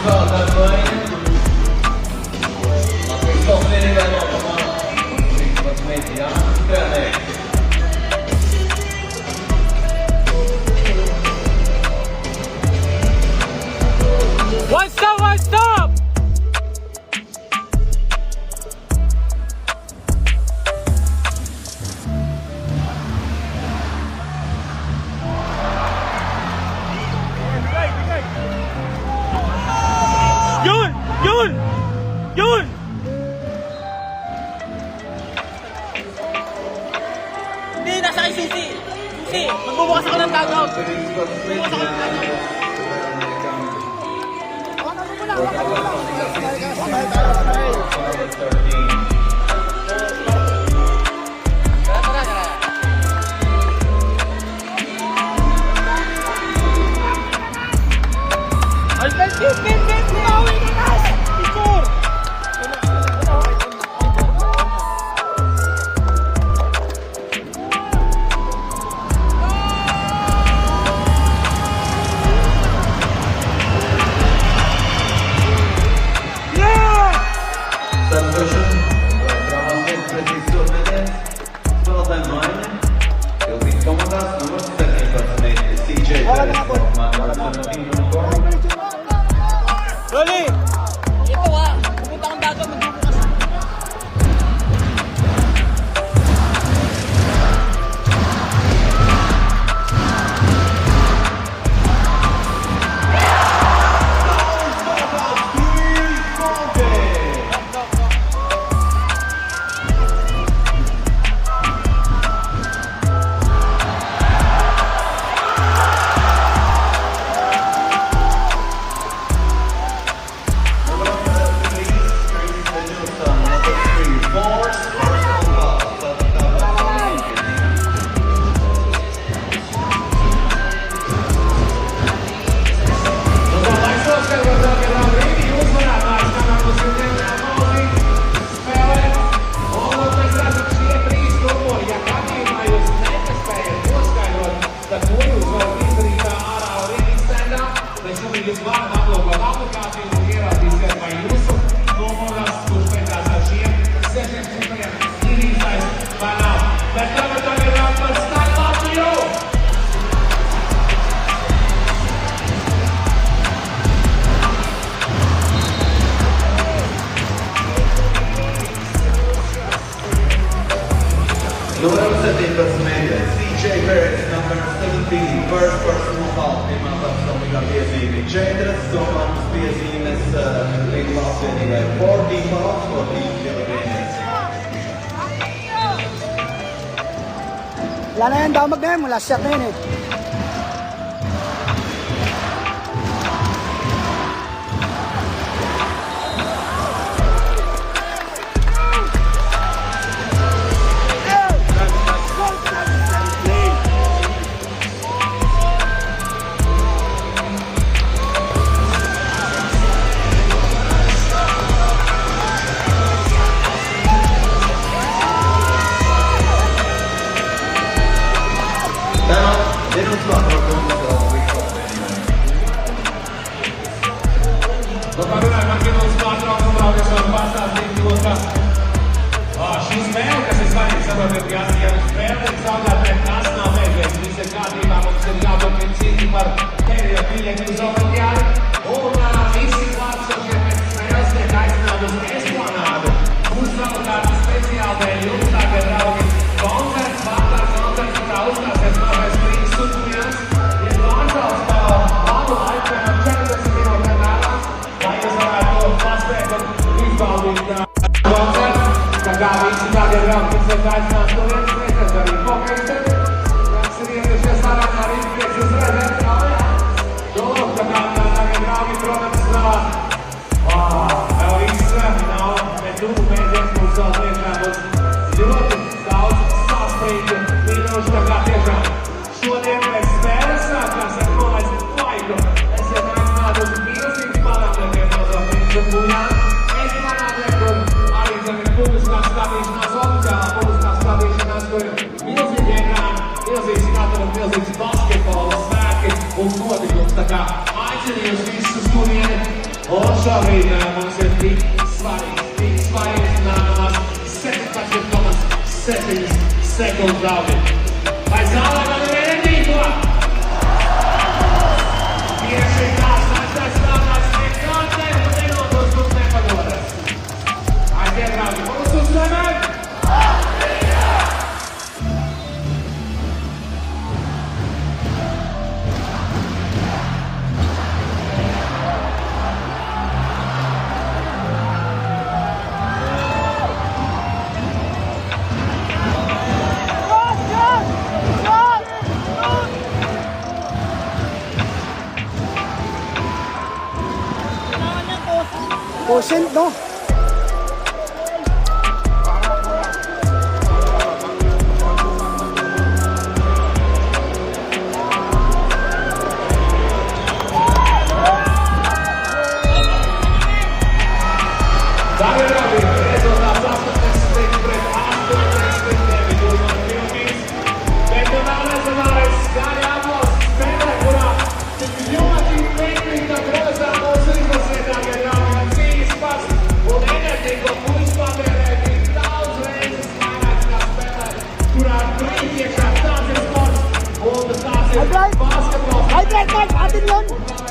Spēlētāji maina. Latvijas valsts vienīgā no komandas. 13 Jānis Krēnēks. One stop, one stop! Yun! Yun! Yun! Hindi, nasa kay Susi! Susi, magbubukas ako ng dugout! Magbubukas ako ng dugout! Rolly! Ito pupunta kang dagat, magbubukas. Numero 17, CJ Perez, number 17, first personal foul, pirmā personīgā piezīme. 4 komandas piezīmes līdz valsts vienībai. 14 fouls, 14 kilometers. Wala na yan, damag na yan, mula shot na yun eh. Šī spēle, kas ir svarīga, saprotiet, jāsaka, spēle ir zaudēt pret tās nav beidzies. Viss ir kārtībā, mums ir jābūt pie cīņi par pēdējo biļeti uz Olimpiādu. Un visi klātsošie pēc spēles tiek aicināti uz Esplanādu. Būs savukārt speciāli dēļ jums, tāgie draugi, koncerts, koncerts, kā uzstāsies novērst Rīgas Sutkumjans. Ir plānsauts labu laiku, 40 minūtēm vēlāk, lai jūs varētu paspēt un izbaudīt koncertu. Tā kā visi tādi draugi, kas ir aicināts no vienas reizes, arī pokeister. Kas ir ietušies arānā arī priekš uz redzēt, tā kā tādi draugi, protams, vēl viss nav, bet mēģies mums vēl tiešām būs ļoti daudz sasprintu minūšu, tā kā tiešām šodien pēc spēles sākās ar nolaist laiku. Esiet aicināti uz milzīgas panākļiem no to Prinču Buļānu. Publiskās skatīšanās, oficiālā publiskās skatīšanās, kur ir milzīgi ekrāni, milzīgs skatu un milzīgs basketbola svēki un notikums. Tā kā aicinu jūs visus turieni šobrīd mums ir tik svarīgs nākamās 17,7 sekundes zaudēt. Vai zālē man ir enerģija? Tieši tās strādās nekāds nenodos mums nepadodas. Aiziet, draugi, mums uzsver! Quotient, no? Darbie draugi, rezultāts 18 pret 89 Dūrmana Filmīs. Bet vēlreiz skaļi aplausi spēlē, kurā tik ļoti veiklīga grozā mūsu izlasītākie draugi un cīņas pats un enerģija, ko puisis patērē, bija daudz reizes vairāks kā spēlē, kurā brīd iekšā tāds ir sports un tāds ir basketbols. Aiziet, Mike, atin yun!